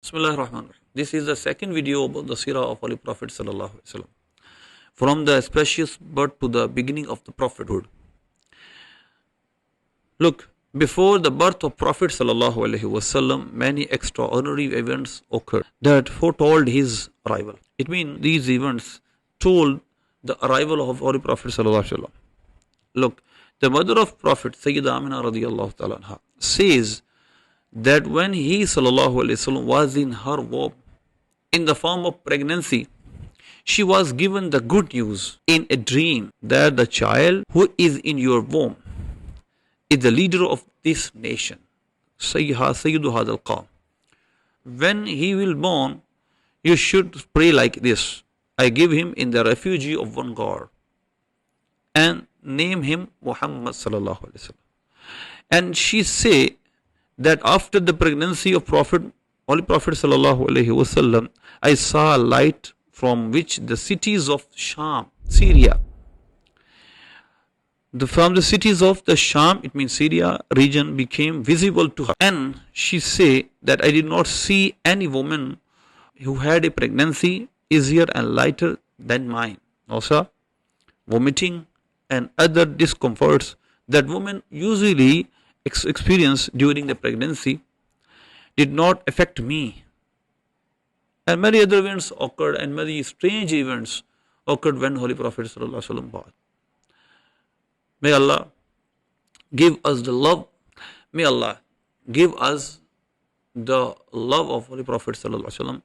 Bismillah ar-Rahman ar-Rahim. This is the second video about the seerah of Holy Prophet sallallahu alaihi wasallam. From the auspicious birth to the beginning of the prophethood. Look, before the birth of Prophet sallallahu alaihi wasallam, many extraordinary events occurred that foretold his arrival. It means these events told the arrival of Holy Prophet sallallahu alaihi wasallam. Look, the mother of Prophet Sayyidah Amina radiyallahu ta'ala anha says that when he sallallahu alaihi wasallam was in her womb in the form of pregnancy, she was given the good news in a dream that the child who is in your womb is the leader of this nation, Sayyidu Hadal Qawm. When he will born, you should pray like this: I give him in the refuge of one God and name him Muhammad sallallahu alaihi wasallam. And she say that after the pregnancy of Holy Prophet sallallahu alaihi wasallam, I saw a light from which the cities of Sham, Syria, from the cities of the Sham, it means Syria region, became visible to her. And she say that I did not see any woman who had a pregnancy easier and lighter than mine. Also, vomiting and other discomforts that women usually experience during the pregnancy did not affect me. And many other events occurred, and many strange events occurred when Holy Prophet sallallahu alaihi wasallam born. May Allah give us the love. May Allah give us the love of Holy Prophet sallallahu alaihi wasallam.